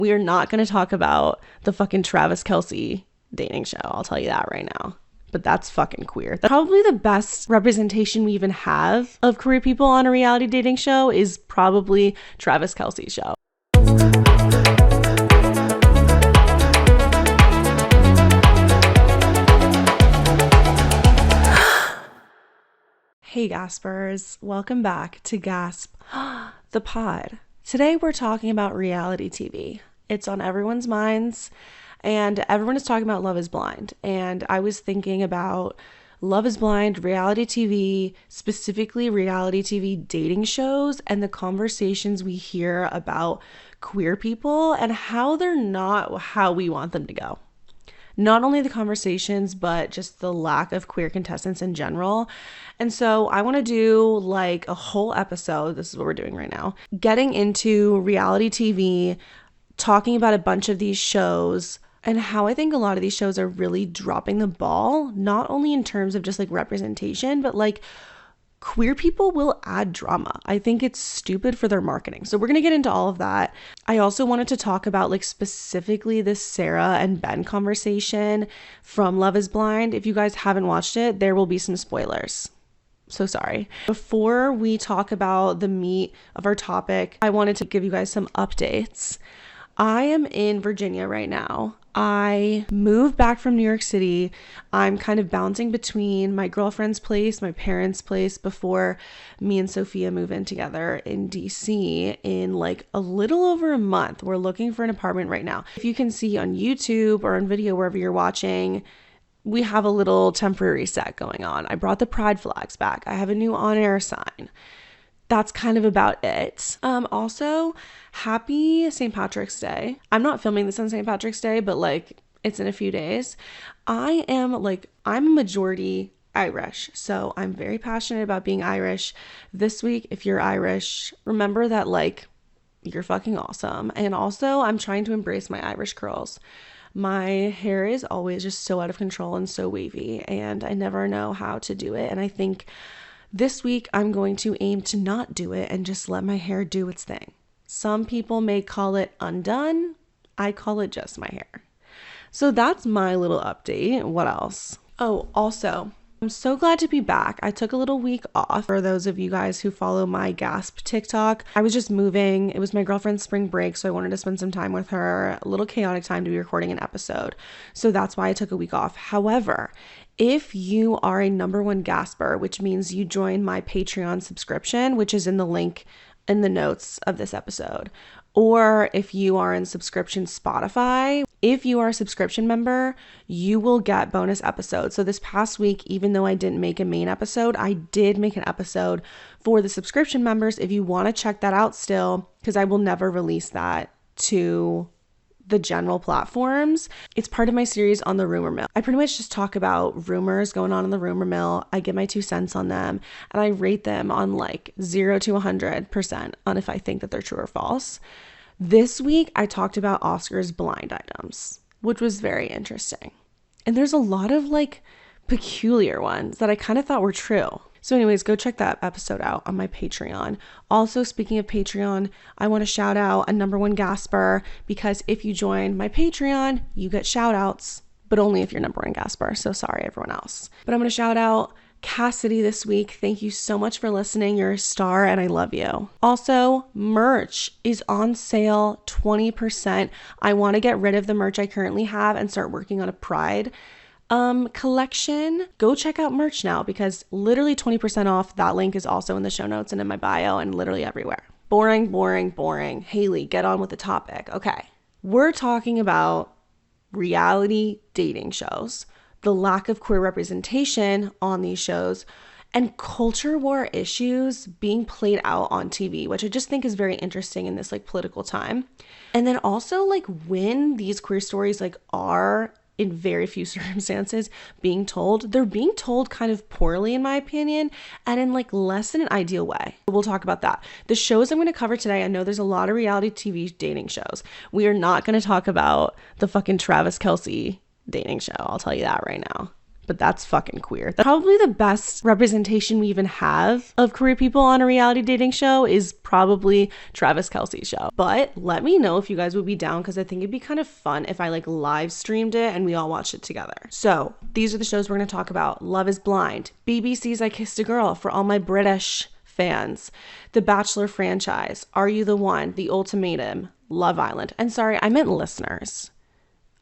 We are not going to talk about the fucking Travis Kelce dating show. I'll tell you that right now. But that's fucking queer. That's probably the best representation we even have of queer people on a reality dating show is probably Travis Kelce's show. Hey Gaspers, welcome back to Gasp, the pod. Today we're talking about reality TV. It's on everyone's minds and everyone is talking about Love is Blind. And I was thinking about Love is Blind, reality TV, specifically reality TV dating shows and the conversations we hear about queer people and how they're not how we want them to go. Not only the conversations, but just the lack of queer contestants in general. And so I want to do like a whole episode. This is what we're doing right now. Getting into reality TV, talking about a bunch of these shows and how I think a lot of these shows are really dropping the ball, not only in terms of just like representation, but like queer people will add drama. I think it's stupid for their marketing. So we're going to get into all of that. I also wanted to talk about like specifically this Sara and Ben conversation from Love is Blind. If you guys haven't watched it, there will be some spoilers. So sorry. Before we talk about the meat of our topic, I wanted to give you guys some updates. I am in Virginia right now. I moved back from New York City. I'm kind of bouncing between my girlfriend's place, my parents' place before me and Sophia move in together in DC in like a little over a month. We're looking for an apartment right now. If you can see on YouTube or on video, wherever you're watching, we have a little temporary set going on. I brought the pride flags back. I have a new on-air sign. That's kind of about it. Also, happy St. Patrick's Day. I'm not filming this on St. Patrick's Day, but like it's in a few days. I'm a majority Irish, so I'm very passionate about being Irish. This week, if you're Irish, remember that like you're fucking awesome. And also, I'm trying to embrace my Irish curls. My hair is always just so out of control and so wavy, and I never know how to do it. And I think this week, I'm going to aim to not do it and just let my hair do its thing. Some people may call it undone. I call it just my hair. So that's my little update. What else? Oh, also, I'm so glad to be back. I took a little week off. For those of you guys who follow my Gasp TikTok, I was just moving. It was my girlfriend's spring break, so I wanted to spend some time with her. A little chaotic time to be recording an episode. So that's why I took a week off. However, if you are a number one Gasper, which means you join my Patreon subscription, which is in the link in the notes of this episode, or if you are in subscription Spotify, if you are a subscription member, you will get bonus episodes. So this past week, even though I didn't make a main episode, I did make an episode for the subscription members. If you want to check that out still, because I will never release that to the general platforms. It's part of my series on the rumor mill. I pretty much just talk about rumors going on in the rumor mill. I give my 2 cents on them and I rate them on like 0 to 100% on if I think that they're true or false. This week, I talked about Oscar's blind items, which was very interesting. And there's a lot of like peculiar ones that I kind of thought were true. So anyways, go check that episode out on my Patreon. Also, speaking of Patreon, I want to shout out a number one Gasper because if you join my Patreon, you get shout outs, but only if you're number one Gasper. So sorry, everyone else. But I'm going to shout out Cassidy this week. Thank you so much for listening. You're a star and I love you. Also, merch is on sale 20%. I want to get rid of the merch I currently have and start working on a pride collection. Go check out merch now because literally 20% off. That link is also in the show notes and in my bio and literally everywhere. Boring, boring, boring. Hailey, get on with the topic. Okay. We're talking about reality dating shows, the lack of queer representation on these shows, and culture war issues being played out on TV, which I just think is very interesting in this like political time. And then also like when these queer stories like are in very few circumstances being told, they're being told kind of poorly in my opinion and in like less than an ideal way. We'll talk about that. The shows I'm going to cover today, I know there's a lot of reality TV dating shows. We are not going to talk about the fucking Travis Kelce dating show. I'll tell you that right now. but that's fucking queer. That's probably the best representation we even have of queer people on a reality dating show is probably Travis Kelce's show. But let me know if you guys would be down, because I think it'd be kind of fun if I like live streamed it and we all watched it together. So these are the shows we're going to talk about. Love is Blind, BBC's I Kissed a Girl for all my British fans, The Bachelor Franchise, Are You the One, The Ultimatum, Love Island. And sorry, I meant listeners.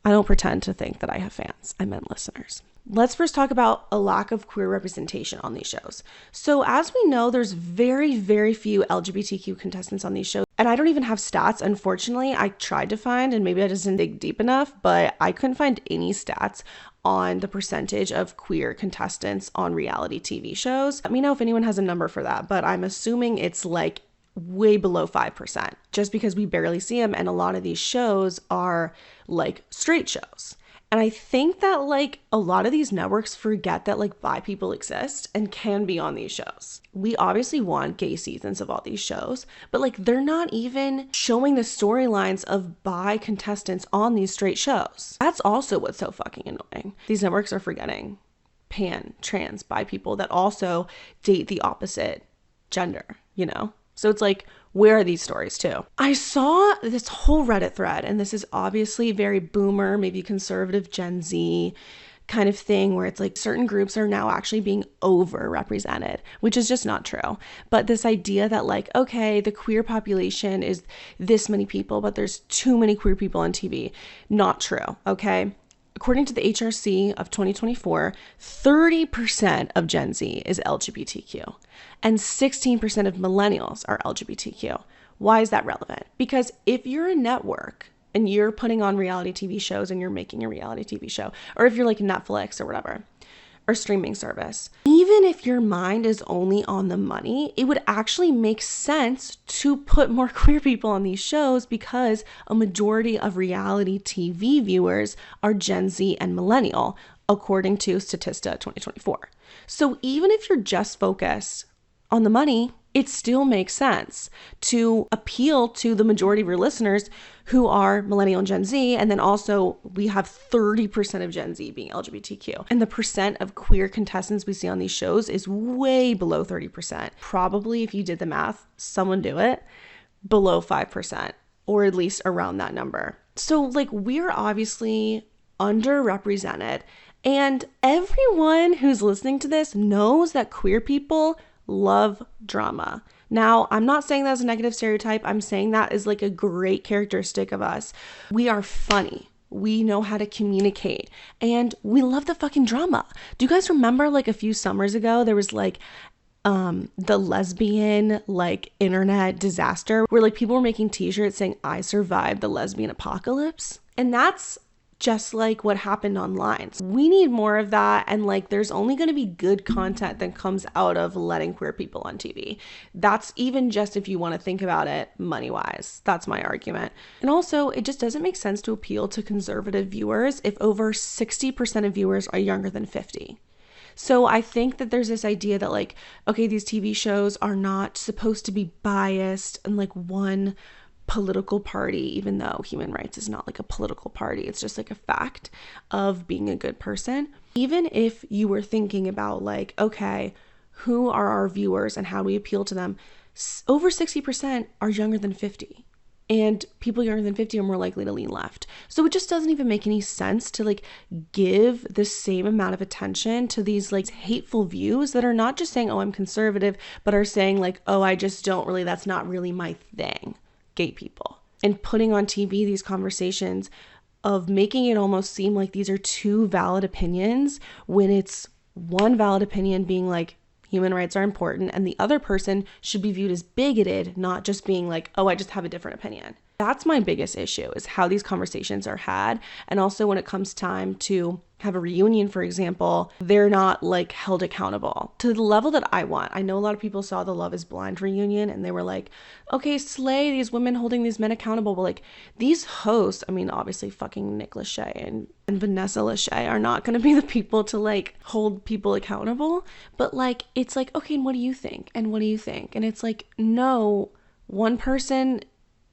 I don't pretend to think that I have fans. I meant listeners. Let's first talk about a lack of queer representation on these shows. So as we know, there's very, very few LGBTQ contestants on these shows. And I don't even have stats. Unfortunately, I tried to find, and maybe I just didn't dig deep enough, but I couldn't find any stats on the percentage of queer contestants on reality TV shows. Let me know if anyone has a number for that, but I'm assuming it's like way below 5%, just because we barely see them. And a lot of these shows are like straight shows. And I think that like a lot of these networks forget that like bi people exist and can be on these shows. We obviously want gay seasons of all these shows, but like they're not even showing the storylines of bi contestants on these straight shows. That's also what's so fucking annoying. These networks are forgetting pan, trans, bi people that also date the opposite gender, you know? So it's like, where are these stories too? I saw this whole Reddit thread, and this is obviously very boomer, maybe conservative Gen Z kind of thing, where it's like certain groups are now actually being overrepresented, which is just not true. But this idea that like, okay, the queer population is this many people, but there's too many queer people on TV. Not true, okay? According to the HRC of 2024, 30% of Gen Z is LGBTQ and 16% of millennials are LGBTQ. Why is that relevant? Because if you're a network and you're putting on reality TV shows and you're making a reality TV show, or if you're like Netflix or whatever, or streaming service, even if your mind is only on the money, it would actually make sense to put more queer people on these shows, because a majority of reality TV viewers are Gen Z and millennial, according to Statista 2024. So even if you're just focused on the money, it still makes sense to appeal to the majority of your listeners who are millennial and Gen Z. And then also we have 30% of Gen Z being LGBTQ. And the percent of queer contestants we see on these shows is way below 30%. Probably, if you did the math, someone do it, below 5%, or at least around that number. So like, we're obviously underrepresented. And everyone who's listening to this knows that queer people love drama. Now, I'm not saying that as a negative stereotype. I'm saying that is like a great characteristic of us. We are funny. We know how to communicate, and we love the fucking drama. Do you guys remember like a few summers ago, there was like the lesbian like internet disaster where like people were making t-shirts saying I survived the lesbian apocalypse? And that's just like what happened online. We need more of that. And like, there's only going to be good content that comes out of letting queer people on TV. That's even just if you want to think about it money wise. That's my argument. And also, it just doesn't make sense to appeal to conservative viewers if over 60% of viewers are younger than 50. So I think that there's this idea that like, okay, these TV shows are not supposed to be biased and like one political party, even though human rights is not like a political party. It's just like a fact of being a good person. Even if you were thinking about like, okay, who are our viewers and how do we appeal to them? Over 60% are younger than 50. And people younger than 50 are more likely to lean left. So it just doesn't even make any sense to like give the same amount of attention to these like hateful views that are not just saying, oh, I'm conservative, but are saying like, oh, I just don't really, that's not really my thing. Gay people, and putting on TV these conversations of making it almost seem like these are two valid opinions, when it's one valid opinion being like human rights are important and the other person should be viewed as bigoted, not just being like, oh, I just have a different opinion. That's my biggest issue, is how these conversations are had. And also when it comes time to have a reunion, for example, they're not like held accountable to the level that I want. I know a lot of people saw the Love is Blind reunion and they were like, okay, slay, these women holding these men accountable. But like, these hosts, I mean, obviously fucking Nick Lachey and Vanessa Lachey are not going to be the people to like hold people accountable. But like, it's like, okay, and what do you think? And what do you think? And it's like, no, one person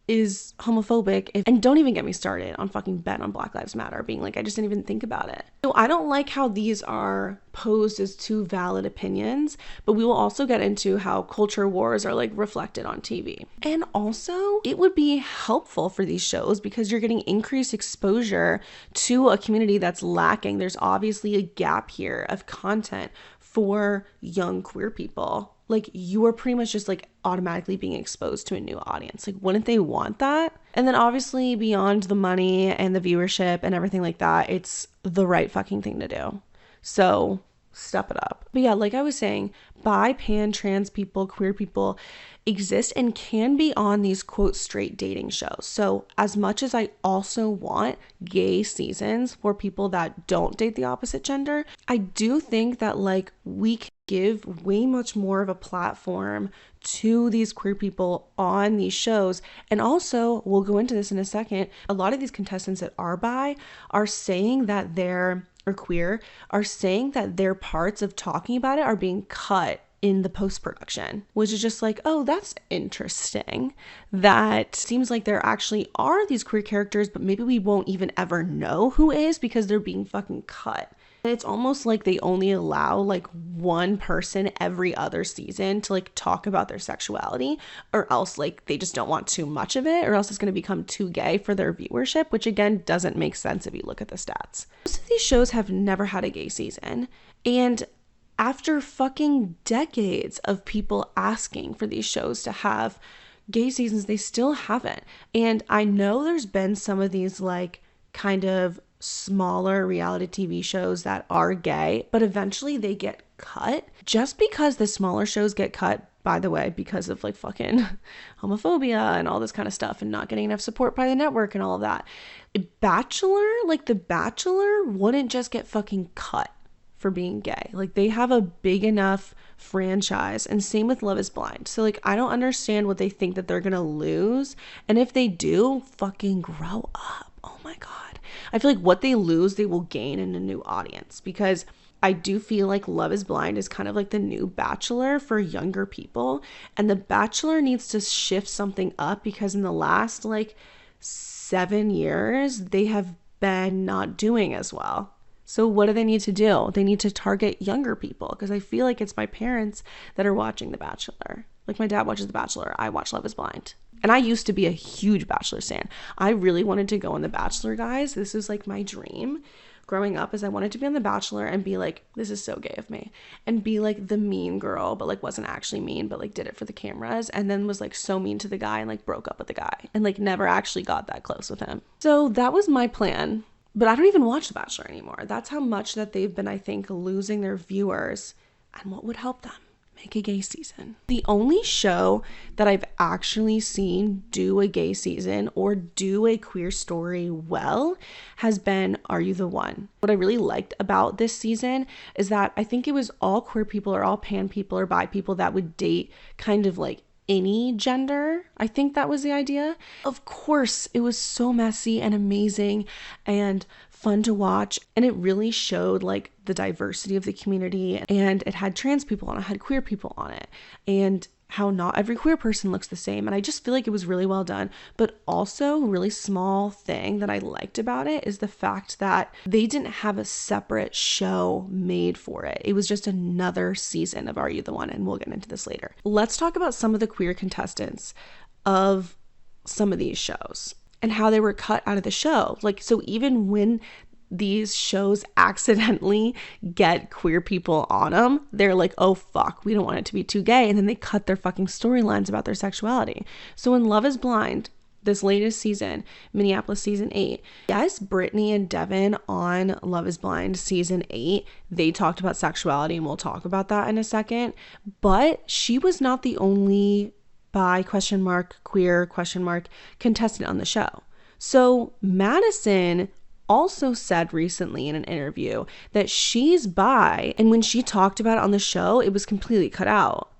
is homophobic. And don't even get me started on fucking Ben on Black Lives Matter being like, I just didn't even think about it. So I don't like how these are posed as two valid opinions, but we will also get into how culture wars are like reflected on TV. And also it would be helpful for these shows because you're getting increased exposure to a community that's lacking. There's obviously a gap here of content for young queer people. Like, you are pretty much just like automatically being exposed to a new audience. Like, wouldn't they want that? And then obviously beyond the money and the viewership and everything like that, it's the right fucking thing to do. So step it up. But yeah, like I was saying, bi, pan, trans people, queer people exist and can be on these quote straight dating shows. So as much as I also want gay seasons for people that don't date the opposite gender, I do think that like we can give way much more of a platform to these queer people on these shows. And also, we'll go into this in a second, a lot of these contestants that are bi are saying that they're, or queer, are saying that their parts of talking about it are being cut in the post-production, which is just like, oh, that's interesting. That seems like there actually are these queer characters, but maybe we won't even ever know who is because they're being fucking cut. It's almost like they only allow like one person every other season to like talk about their sexuality, or else like they just don't want too much of it, or else it's going to become too gay for their viewership, which again doesn't make sense if you look at the stats. Most of these shows have never had a gay season, and after fucking decades of people asking for these shows to have gay seasons, they still haven't. And I know there's been some of these like kind of smaller reality TV shows that are gay, but eventually they get cut. Just because the smaller shows get cut, by the way, because of like fucking homophobia and all this kind of stuff and not getting enough support by the network and all of that. Bachelor, like The Bachelor, wouldn't just get fucking cut for being gay. Like, they have a big enough franchise, and same with Love is Blind. So like, I don't understand what they think that they're gonna lose, and if they do, fucking grow up. Oh my god, I feel like what they lose they will gain in a new audience, because I do feel like Love is Blind is kind of like the new Bachelor for younger people, and The Bachelor needs to shift something up, because in the last like 7 years they have been not doing as well. So what do they need to do? They need to target younger people, because I feel like it's my parents that are watching The Bachelor. Like, my dad watches The Bachelor. I watch Love is Blind. And I used to be a huge Bachelor stan. I really wanted to go on The Bachelor, guys. This is like my dream growing up, is I wanted to be on The Bachelor and be like, this is so gay of me, and be like the mean girl, but like wasn't actually mean, but like did it for the cameras, and then was like so mean to the guy and like broke up with the guy and like never actually got that close with him. So that was my plan. But I don't even watch The Bachelor anymore. That's how much that they've been, I think, losing their viewers. And what would help them? Make a gay season. The only show that I've actually seen do a gay season or do a queer story well has been Are You the One? What I really liked about this season is that I think it was all queer people or all pan people or bi people that would date kind of like any gender. I think that was the idea. Of course, it was so messy and amazing and fun to watch, and it really showed like the diversity of the community, and it had trans people on it, had queer people on it, and how not every queer person looks the same. And I just feel like it was really well done. But also, a really small thing that I liked about it is the fact that they didn't have a separate show made for it. It was just another season of Are You the One? And we'll get into this later. Let's talk about some of the queer contestants of some of these shows and how they were cut out of the show. Like, so even when these shows accidentally get queer people on them, they're like, oh fuck, we don't want it to be too gay, and then they cut their fucking storylines about their sexuality. So in Love is Blind, this latest season, Minneapolis season 8, yes, Brittany and Devin on Love is Blind season 8, they talked about sexuality, and we'll talk about that in a second, but she was not the only bi queer contestant on the show. So Madison also said recently in an interview that she's bi, and when she talked about it on the show, it was completely cut out.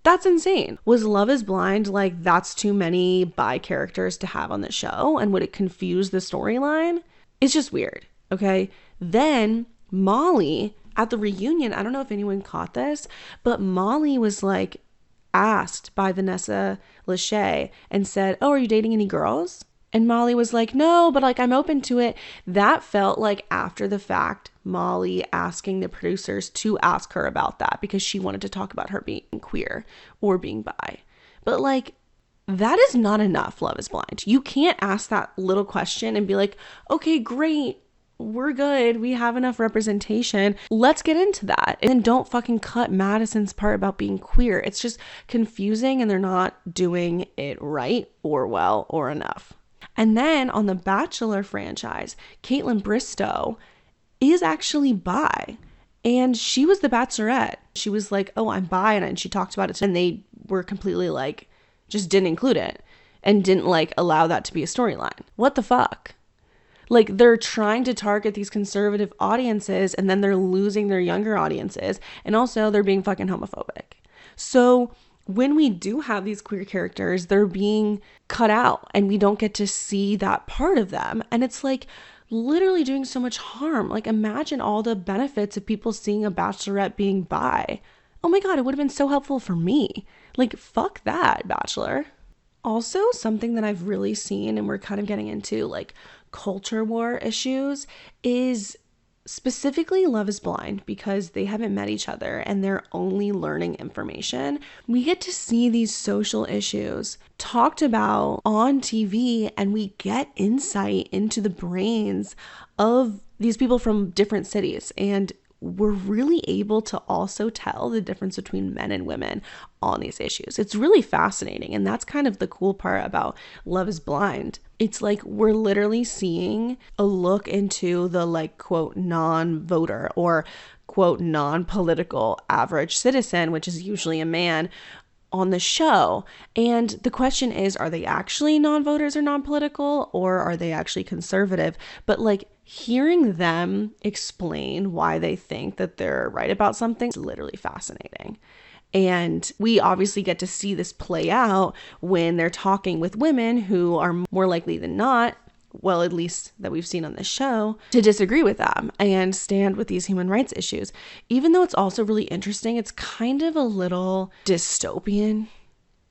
That's insane. Was Love is Blind like, that's too many bi characters to have on the show, and would it confuse the storyline? It's just weird, okay? Then Molly at the reunion, I don't know if anyone caught this, but Molly was like asked by Vanessa Lachey and said, "Oh, are you dating any girls?" And Molly was like, "No, but like I'm open to it." That felt like after the fact, Molly asking the producers to ask her about that because she wanted to talk about her being queer or being bi. But like, that is not enough, Love is Blind. You can't ask that little question and be like, "Okay, great. We're good. We have enough representation. Let's get into that." And then don't fucking cut Madison's part about being queer. It's just confusing and they're not doing it right or well or enough. And then on the Bachelor franchise, Caitlin Bristow is actually bi. And she was the Bachelorette. She was like, "Oh, I'm bi," and she talked about it. And they were completely like, just didn't include it and didn't like allow that to be a storyline. What the fuck? Like, they're trying to target these conservative audiences and then they're losing their younger audiences. And also they're being fucking homophobic. So when we do have these queer characters, they're being cut out and we don't get to see that part of them. And it's like literally doing so much harm. Like, imagine all the benefits of people seeing a bachelorette being bi. Oh my God, it would have been so helpful for me. Like, fuck that, Bachelor. Also, something that I've really seen, and we're kind of getting into like culture war issues, is specifically Love is Blind, because they haven't met each other and they're only learning information. We get to see these social issues talked about on TV and we get insight into the brains of these people from different cities, and we're really able to also tell the difference between men and women on these issues. It's really fascinating. And that's kind of the cool part about Love is Blind. It's like we're literally seeing a look into the like, quote, non-voter or quote, non-political average citizen, which is usually a man, on the show. And the question is, are they actually non-voters or non-political, or are they actually conservative? But like, hearing them explain why they think that they're right about something is literally fascinating. And we obviously get to see this play out when they're talking with women who are more likely than not, well, at least that we've seen on the show, to disagree with them and stand with these human rights issues. Even though it's also really interesting, it's kind of a little dystopian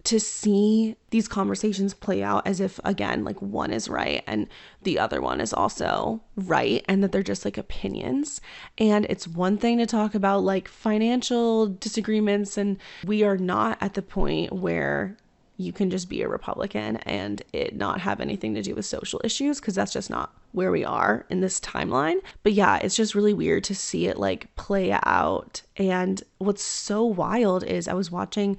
to see these conversations play out as if, again, like one is right and the other one is also right, and that they're just like opinions. And it's one thing to talk about like financial disagreements, and we are not at the point where you can just be a Republican and it not have anything to do with social issues, because that's just not where we are in this timeline. But yeah, it's just really weird to see it like play out. And what's so wild is I was watching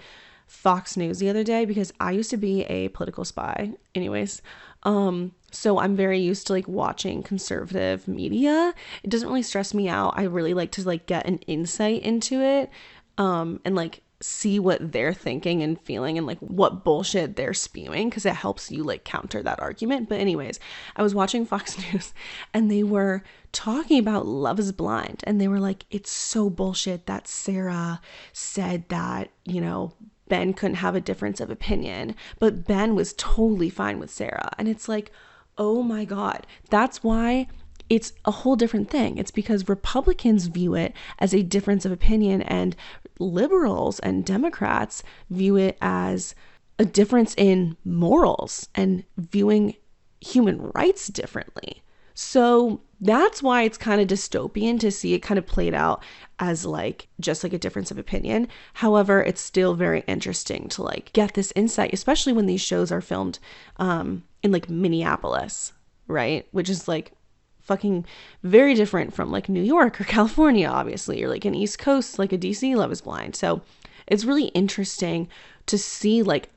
Fox News the other day because I used to be a political spy anyways. So I'm very used to like watching conservative media. It doesn't really stress me out. I really like to like get an insight into it, and like see what they're thinking and feeling and like what bullshit they're spewing, because it helps you like counter that argument. But anyways, I was watching Fox News and they were talking about Love is Blind, and they were like, it's so bullshit that Sara said that, you know, Ben couldn't have a difference of opinion, but Ben was totally fine with Sara. And it's like, oh my God, that's why it's a whole different thing. It's because Republicans view it as a difference of opinion, and liberals and Democrats view it as a difference in morals and viewing human rights differently. So that's why it's kind of dystopian to see it kind of played out as like just like a difference of opinion. However, it's still very interesting to like get this insight, especially when these shows are filmed in like Minneapolis, right? Which is like fucking very different from like New York or California, obviously, or like an East Coast, like a DC Love is Blind. So it's really interesting to see like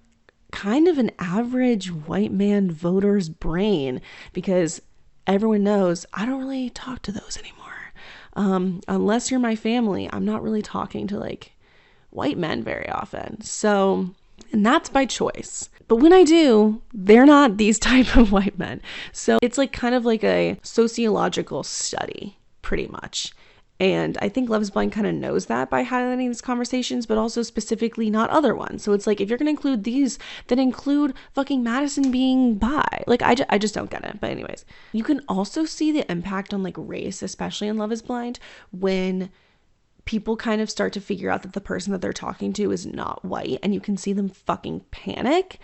kind of an average white man voter's brain, because everyone knows I don't really talk to those anymore. Unless you're my family, I'm not really talking to like white men very often. So, and that's by choice. But when I do, they're not these type of white men. So it's like kind of like a sociological study, pretty much. And I think Love is Blind kind of knows that by highlighting these conversations, but also specifically not other ones. So it's like, if you're going to include these, then include fucking Madison being bi. Like, I just don't get it. But anyways, you can also see the impact on like race, especially in Love is Blind, when people kind of start to figure out that the person that they're talking to is not white, and you can see them fucking panic.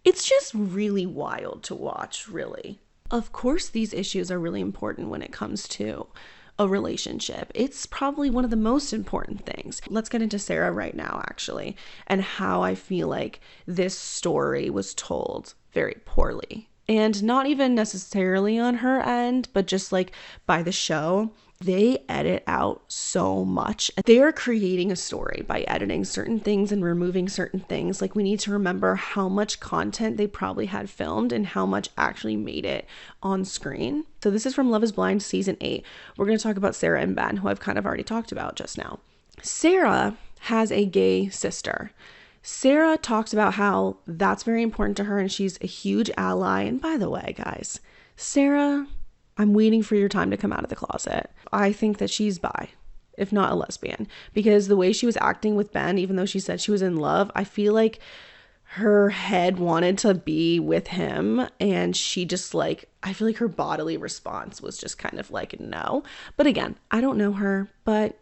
It's just really wild to watch, really. Of course, these issues are really important when it comes to a relationship. It's probably one of the most important things. Let's get into Sara right now, actually, and how I feel like this story was told very poorly. And not even necessarily on her end, but just like by the show. They edit out so much. They are creating a story by editing certain things and removing certain things. Like, we need to remember how much content they probably had filmed and how much actually made it on screen. So this is from Love is Blind season 8. We're going to talk about Sara and Ben, who I've kind of already talked about just now. Sara has a gay sister. Sara talks about how that's very important to her and she's a huge ally. And by the way, guys, Sara, I'm waiting for your time to come out of the closet. I think that she's bi, if not a lesbian, because the way she was acting with Ben, even though she said she was in love, I feel like her head wanted to be with him, and she just like, I feel like her bodily response was just kind of like, no. But again, I don't know her, but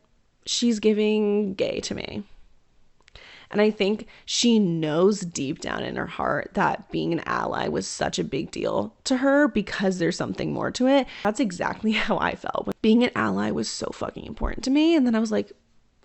she's giving gay to me. And I think she knows deep down in her heart that being an ally was such a big deal to her because there's something more to it. That's exactly how I felt. Being an ally was so fucking important to me. And then I was like,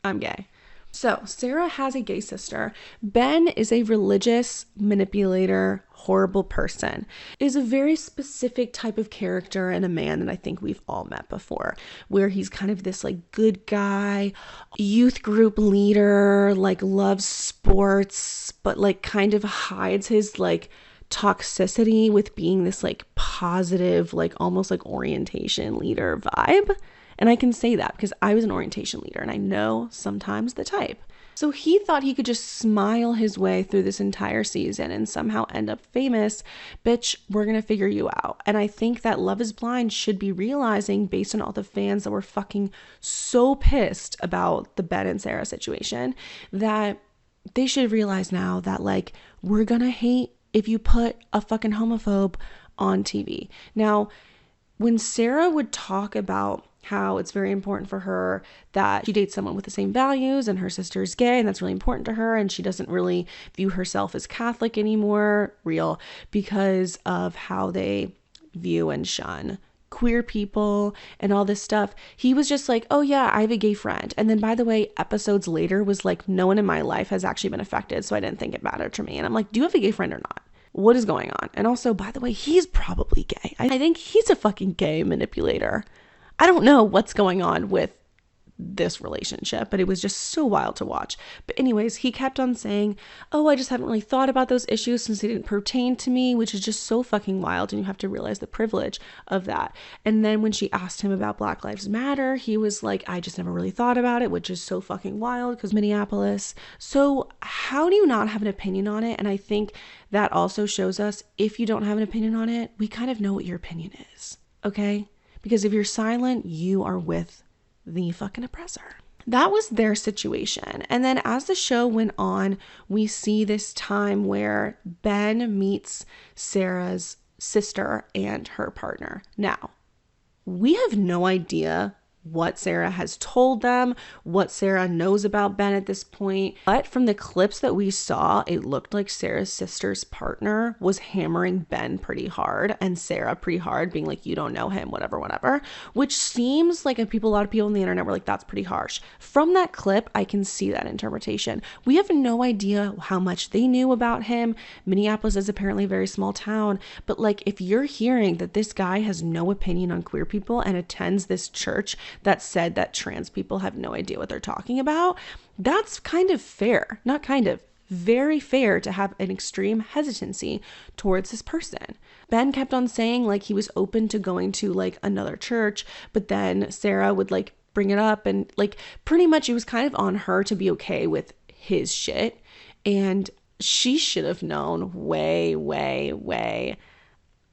I'm gay. So Sara has a gay sister. Ben is a religious manipulator, horrible person. Is a very specific type of character and a man that I think we've all met before, where he's kind of this like good guy, youth group leader, like loves sports, but like kind of hides his like toxicity with being this like positive, like almost like orientation leader vibe. And I can say that because I was an orientation leader and I know sometimes the type. So he thought he could just smile his way through this entire season and somehow end up famous. Bitch, we're going to figure you out. And I think that Love is Blind should be realizing, based on all the fans that were fucking so pissed about the Ben and Sara situation, that they should realize now that like, we're going to hate if you put a fucking homophobe on TV. Now, when Sara would talk about how it's very important for her that she dates someone with the same values and her sister is gay and that's really important to her, and she doesn't really view herself as Catholic anymore, real, because of how they view and shun queer people and all this stuff. He was just like, oh yeah, I have a gay friend. And then by the way, episodes later was like, no one in my life has actually been affected, so I didn't think it mattered to me. And I'm like, do you have a gay friend or not? What is going on? And also, by the way, he's probably gay. I think he's a fucking gay manipulator. I don't know what's going on with this relationship, but it was just so wild to watch. But anyways, he kept on saying, oh, I just haven't really thought about those issues since they didn't pertain to me, which is just so fucking wild. And you have to realize the privilege of that. And then when she asked him about Black Lives Matter, he was like, I just never really thought about it, which is so fucking wild because Minneapolis. So how do you not have an opinion on it? And I think that also shows us, if you don't have an opinion on it, we kind of know what your opinion is. Okay? Because if you're silent, you are with the fucking oppressor. That was their situation. And then as the show went on, we see this time where Ben meets Sara's sister and her partner. Now, we have no idea what Sara has told them, what Sara knows about Ben at this point. But from the clips that we saw, it looked like Sara's sister's partner was hammering Ben pretty hard and Sara pretty hard, being like, you don't know him, whatever, which seems like a lot of people on the internet were like, that's pretty harsh. From that clip, I can see that interpretation. We have no idea how much they knew about him. Minneapolis is apparently a very small town, but like, if you're hearing that this guy has no opinion on queer people and attends this church that said that trans people have no idea what they're talking about, that's kind of fair. Not kind of, very fair to have an extreme hesitancy towards this person. Ben kept on saying like he was open to going to like another church, but then Sara would like bring it up and like pretty much it was kind of on her to be okay with his shit. And she should have known way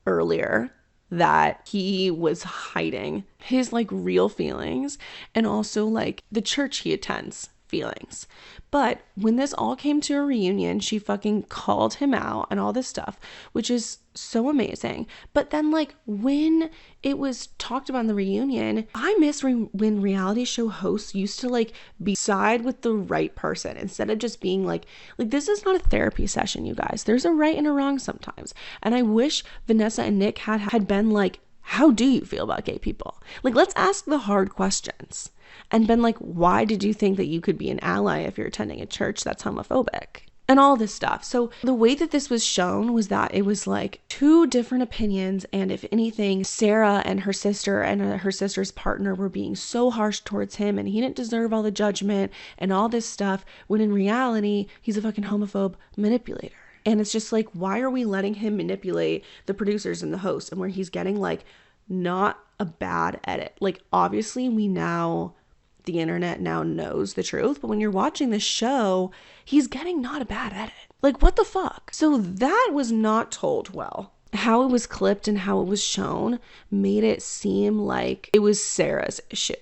earlier that he was hiding his like real feelings and also like the church he attends feelings. But when this all came to a reunion, she fucking called him out and all this stuff, which is so amazing. But then like when it was talked about in the reunion, I miss when reality show hosts used to like be side with the right person instead of just being like this is not a therapy session, you guys. There's a right and a wrong sometimes. And I wish Vanessa and Nick had been like, how do you feel about gay people? Like, let's ask the hard questions. And been like, why did you think that you could be an ally if you're attending a church that's homophobic? And all this stuff. So the way that this was shown was that it was like two different opinions. And if anything, Sara and her sister's partner were being so harsh towards him and he didn't deserve all the judgment and all this stuff, when in reality, he's a fucking homophobe manipulator. And it's just like, why are we letting him manipulate the producers and the hosts, and where he's getting like not a bad edit? Like, obviously the internet now knows the truth, but when you're watching this show, he's getting not a bad edit. Like, what the fuck? So that was not told well. How it was clipped and how it was shown made it seem like it was Sara's issue.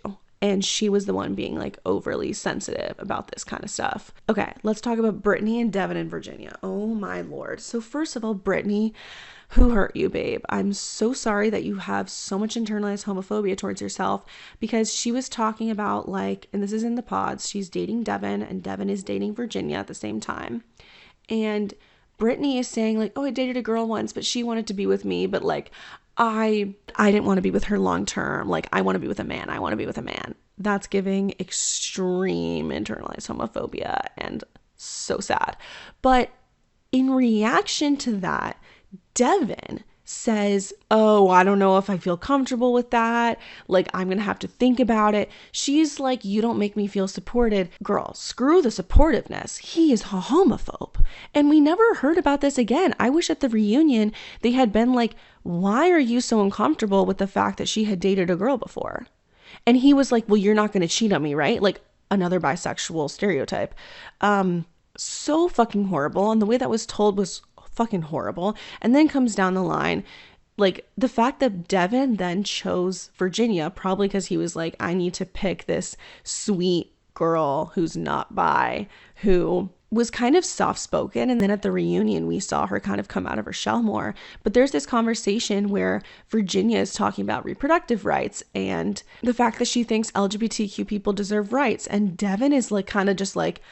And she was the one being like overly sensitive about this kind of stuff. Okay, let's talk about Brittany and Devin and Virginia. Oh my Lord. So first of all, Brittany, who hurt you, babe? I'm so sorry that you have so much internalized homophobia towards yourself, because she was talking about like, and this is in the pods, she's dating Devin and Devin is dating Virginia at the same time. And Brittany is saying like, oh, I dated a girl once, but she wanted to be with me, but like, I didn't want to be with her long term. Like, I want to be with a man. I want to be with a man. That's giving extreme internalized homophobia and so sad. But in reaction to that, Devin says, oh, I don't know if I feel comfortable with that. Like, I'm going to have to think about it. She's like, you don't make me feel supported. Girl, screw the supportiveness. He is a homophobe. And we never heard about this again. I wish at the reunion they had been like, why are you so uncomfortable with the fact that she had dated a girl before? And he was like, well, you're not going to cheat on me, right? Like, another bisexual stereotype. So fucking horrible. And the way that was told was fucking horrible. And then comes down the line, like the fact that Devin then chose Virginia, probably because he was like, I need to pick this sweet girl who's not bi, who was kind of soft-spoken. And then at the reunion, we saw her kind of come out of her shell more. But there's this conversation where Virginia is talking about reproductive rights and the fact that she thinks LGBTQ people deserve rights. And Devin is like, kind of just like,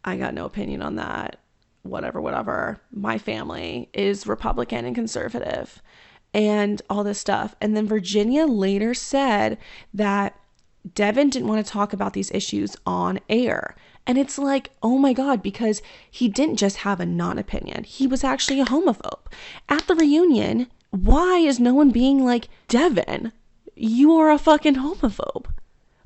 I got no opinion on that. Whatever. My family is Republican and conservative and all this stuff. And then Virginia later said that Devin didn't want to talk about these issues on air. And it's like, oh my God, because he didn't just have a non-opinion. He was actually a homophobe. At the reunion, why is no one being like, Devin, you are a fucking homophobe?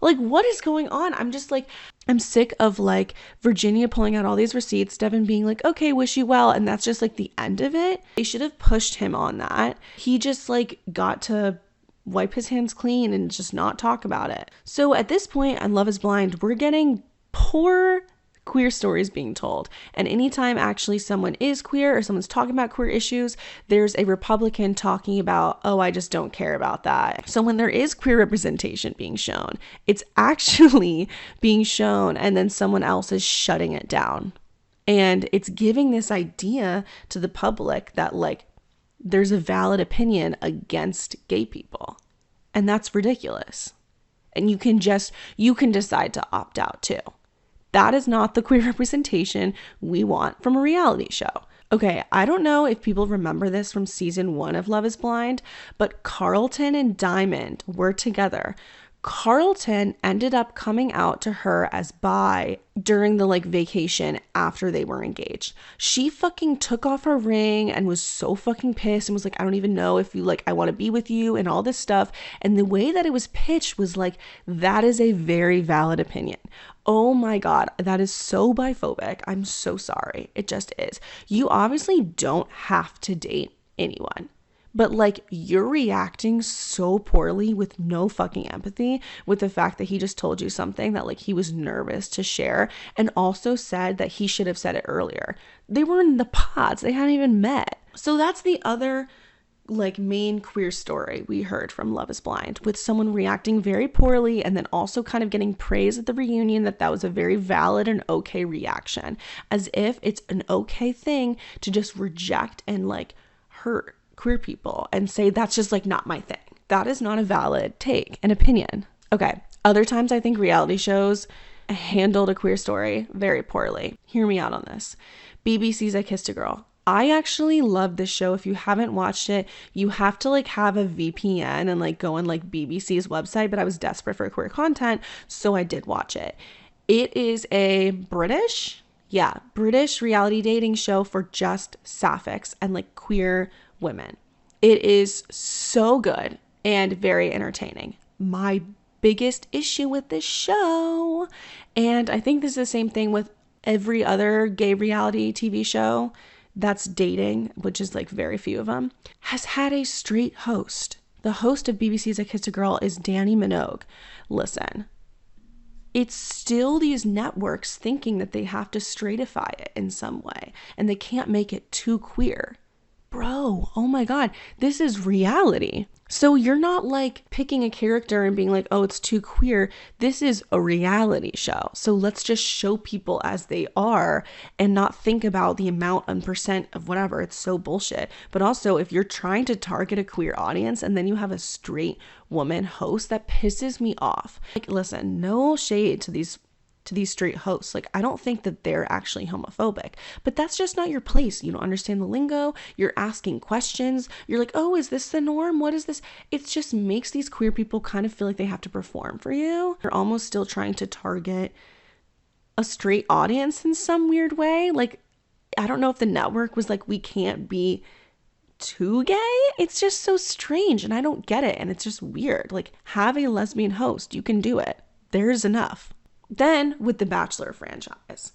Like, what is going on? I'm just like, I'm sick of like Virginia pulling out all these receipts, Devin being like, okay, wish you well. And that's just like the end of it. They should have pushed him on that. He just like got to wipe his hands clean and just not talk about it. So at this point on Love is Blind, we're getting poor queer stories being told. And anytime actually someone is queer or someone's talking about queer issues, there's a Republican talking about, oh, I just don't care about that. So when there is queer representation being shown, it's actually being shown and then someone else is shutting it down. And it's giving this idea to the public that like there's a valid opinion against gay people. And that's ridiculous. And you can decide to opt out too. That is not the queer representation we want from a reality show. Okay, I don't know if people remember this from season 1 of Love is Blind, but Carlton and Diamond were together. Carlton ended up coming out to her as bi during the like vacation after they were engaged. She fucking took off her ring and was so fucking pissed and was like, I don't even know if you like, I want to be with you and all this stuff. And the way that it was pitched was like, that is a very valid opinion. Oh my God, that is so biphobic. I'm so sorry. It just is. You obviously don't have to date anyone. But like you're reacting so poorly with no fucking empathy with the fact that he just told you something that like he was nervous to share and also said that he should have said it earlier. They were in the pods. They hadn't even met. So that's the other like main queer story we heard from Love is Blind, with someone reacting very poorly and then also kind of getting praise at the reunion that was a very valid and okay reaction, as if it's an okay thing to just reject and like hurt queer people and say that's just like not my thing. That is not a valid take and opinion. Okay, other times I think reality shows handled a queer story very poorly. Hear me out on this. BBC's I Kissed a Girl. I actually love this show. If you haven't watched it, you have to like have a VPN and like go on like BBC's website, but I was desperate for queer content, so I did watch it. It is a British reality dating show for just sapphics and like queer women. It is so good and very entertaining. My biggest issue with this show, and I think this is the same thing with every other gay reality TV show that's dating, which is like very few of them, has had a straight host. The host of BBC's I Kissed a Girl is Danny Minogue. Listen, it's still these networks thinking that they have to straightify it in some way and they can't make it too queer. Bro, oh my God, this is reality. So you're not like picking a character and being like, oh, it's too queer. This is a reality show. So let's just show people as they are and not think about the amount and percent of whatever. It's so bullshit. But also, if you're trying to target a queer audience and then you have a straight woman host, that pisses me off. Like, listen, no shade to these straight hosts. Like, I don't think that they're actually homophobic, but that's just not your place. You don't understand the lingo. You're asking questions. You're like, oh, is this the norm? What is this? It just makes these queer people kind of feel like they have to perform for you. You're almost still trying to target a straight audience in some weird way. Like, I don't know if the network was like, we can't be too gay. It's just so strange and I don't get it. And it's just weird. Like, have a lesbian host. You can do it. There's enough. Then with the Bachelor franchise,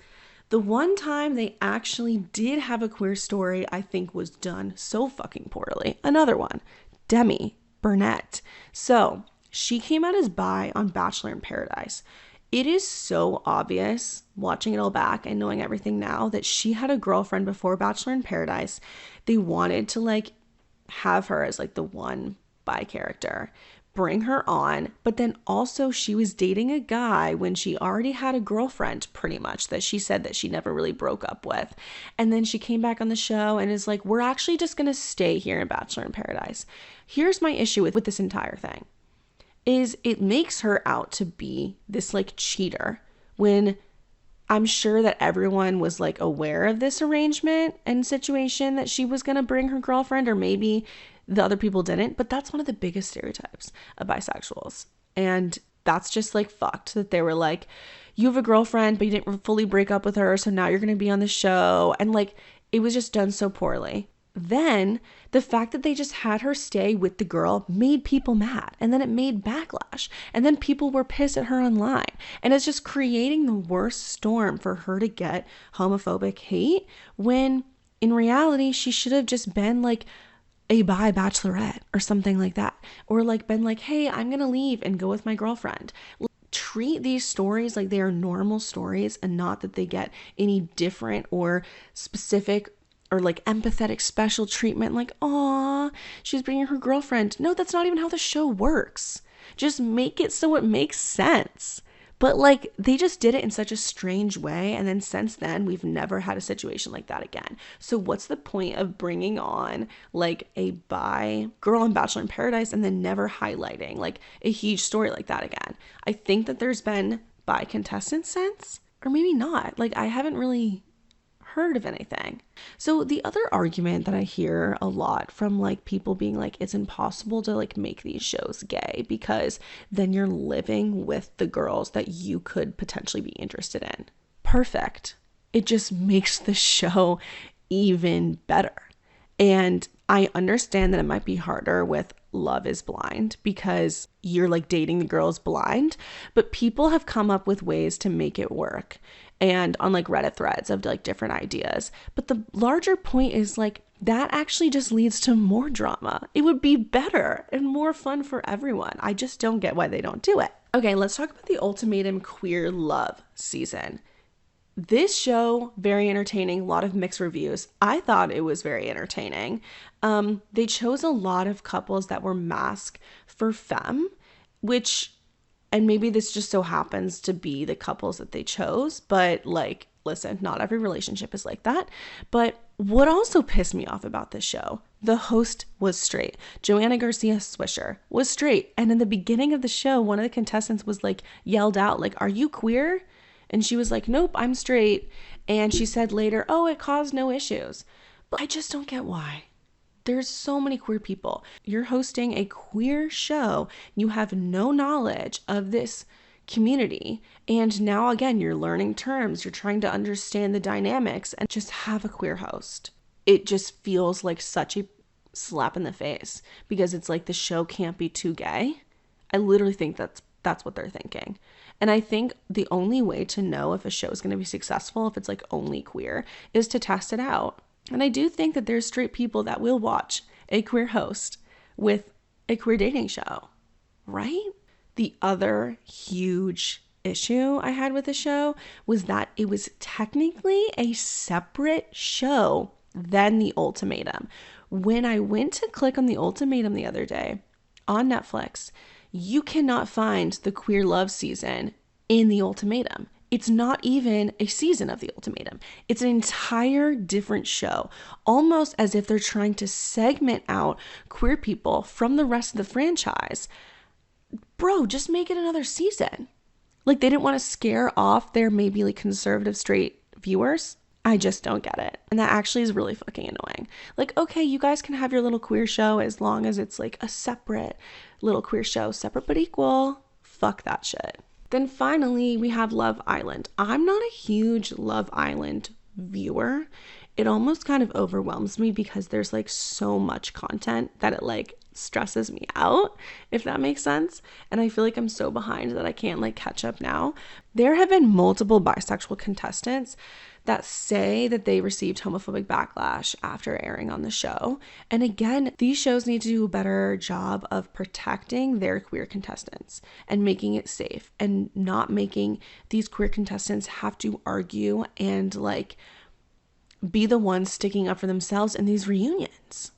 the one time they actually did have a queer story, I think was done so fucking poorly. Another one, Demi Burnett. So she came out as bi on Bachelor in Paradise. It is so obvious watching it all back and knowing everything now that she had a girlfriend before Bachelor in Paradise. They wanted to like have her as like the one bi character, bring her on, but then also she was dating a guy when she already had a girlfriend pretty much that she said that she never really broke up with. And then she came back on the show and is like, we're actually just going to stay here in Bachelor in Paradise. Here's my issue with this entire thing is it makes her out to be this like cheater when I'm sure that everyone was like aware of this arrangement and situation that she was going to bring her girlfriend, or maybe the other people didn't, but that's one of the biggest stereotypes of bisexuals. And that's just like fucked that they were like, you have a girlfriend, but you didn't fully break up with her. So now you're going to be on the show. And like, it was just done so poorly. Then the fact that they just had her stay with the girl made people mad. And then it made backlash. And then people were pissed at her online. And it's just creating the worst storm for her to get homophobic hate when in reality, she should have just been like a bi bachelorette or something like that. Or like been like, hey, I'm going to leave and go with my girlfriend. Treat these stories like they are normal stories and not that they get any different or specific or like empathetic special treatment, like, aw, she's bringing her girlfriend. No, that's not even how the show works. Just make it so it makes sense. But like, they just did it in such a strange way. And then since then, we've never had a situation like that again. So what's the point of bringing on like a bi girl in Bachelor in Paradise and then never highlighting like a huge story like that again? I think that there's been bi contestants since, or maybe not. Like, I haven't really heard of anything. So the other argument that I hear a lot from like people being like, it's impossible to like make these shows gay because then you're living with the girls that you could potentially be interested in. Perfect. It just makes the show even better. And I understand that it might be harder with Love is Blind because you're like dating the girls blind, but people have come up with ways to make it work. And on like Reddit threads of like different ideas. But the larger point is like that actually just leads to more drama. It would be better and more fun for everyone. I just don't get why they don't do it. Okay, let's talk about the Ultimatum queer love season. This show, very entertaining, a lot of mixed reviews. I thought it was very entertaining. They chose a lot of couples that were masc for femme, which, and maybe this just so happens to be the couples that they chose, but like, listen, not every relationship is like that. But what also pissed me off about this show, the host was straight. Joanna Garcia Swisher was straight. And in the beginning of the show, one of the contestants was like yelled out, like, "Are you queer?" And she was like, "Nope, I'm straight." And she said later, "Oh, it caused no issues." But I just don't get why. There's so many queer people. You're hosting a queer show. You have no knowledge of this community. And now, again, you're learning terms. You're trying to understand the dynamics and just have a queer host. It just feels like such a slap in the face because it's like the show can't be too gay. I literally think that's what they're thinking. And I think the only way to know if a show is going to be successful, if it's like only queer, is to test it out. And I do think that there's straight people that will watch a queer host with a queer dating show, right? The other huge issue I had with the show was that it was technically a separate show than The Ultimatum. When I went to click on The Ultimatum the other day on Netflix, you cannot find the Queer Love season in The Ultimatum. It's not even a season of The Ultimatum. It's an entire different show, almost as if they're trying to segment out queer people from the rest of the franchise. Bro, just make it another season. Like, they didn't want to scare off their maybe like conservative straight viewers. I just don't get it. And that actually is really fucking annoying. Like, okay, you guys can have your little queer show as long as it's like a separate little queer show, separate but equal. Fuck that shit. Then finally, we have Love Island. I'm not a huge Love Island viewer. It almost kind of overwhelms me because there's like so much content that it like stresses me out, if that makes sense. And I feel like I'm so behind that I can't like catch up now. There have been multiple bisexual contestants that say that they received homophobic backlash after airing on the show. And again, these shows need to do a better job of protecting their queer contestants and making it safe and not making these queer contestants have to argue and like be the ones sticking up for themselves in these reunions.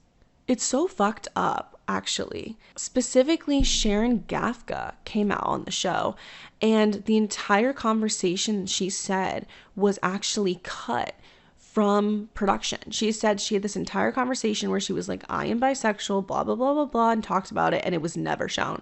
It's so fucked up, actually. Specifically, Sharon Gafka came out on the show, and the entire conversation she said was actually cut from production. She said she had this entire conversation where she was like, "I am bisexual, blah, blah, blah, blah, blah," and talked about it, and it was never shown.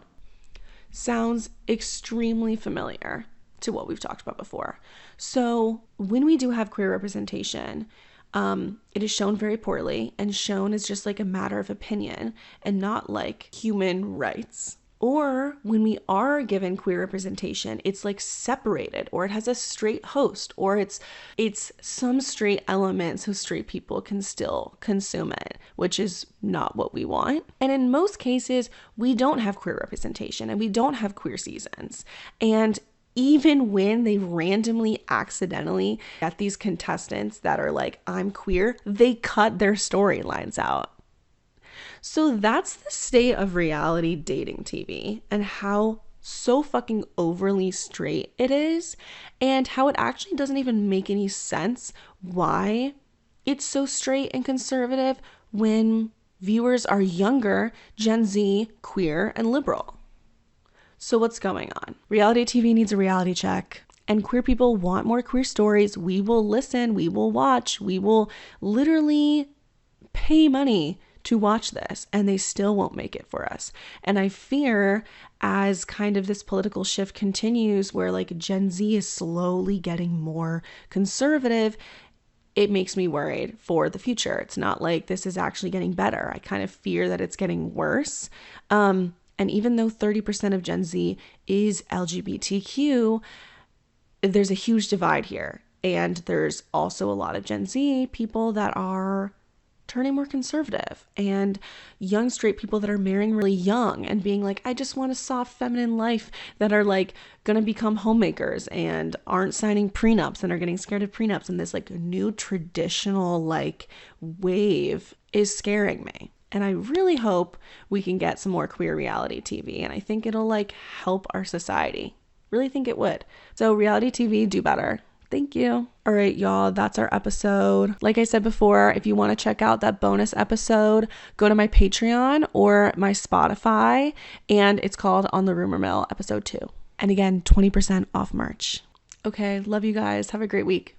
Sounds extremely familiar to what we've talked about before. So when we do have queer representation, it is shown very poorly and shown as just like a matter of opinion and not like human rights. Or when we are given queer representation, it's like separated, or it has a straight host, or it's some straight element so straight people can still consume it, which is not what we want. And in most cases, we don't have queer representation and we don't have queer seasons. And even when they randomly, accidentally get these contestants that are like, "I'm queer," they cut their storylines out. So that's the state of reality dating TV and how so fucking overly straight it is, and how it actually doesn't even make any sense why it's so straight and conservative when viewers are younger, Gen Z, queer, and liberal. So what's going on? Reality TV needs a reality check. And queer people want more queer stories. We will listen. We will watch. We will literally pay money to watch this. And they still won't make it for us. And I fear as kind of this political shift continues where like Gen Z is slowly getting more conservative, it makes me worried for the future. It's not like this is actually getting better. I kind of fear that it's getting worse. And even though 30% of Gen Z is LGBTQ, there's a huge divide here. And there's also a lot of Gen Z people that are turning more conservative, and young straight people that are marrying really young and being like, "I just want a soft feminine life," that are like gonna become homemakers and aren't signing prenups and are getting scared of prenups. And this like new traditional like wave is scaring me. And I really hope we can get some more queer reality TV. And I think it'll like help our society. Really think it would. So reality TV, do better. Thank you. All right, y'all, that's our episode. Like I said before, if you want to check out that bonus episode, go to my Patreon or my Spotify, and it's called On the Rumor Mill, episode 2. And again, 20% off merch. Okay, love you guys. Have a great week.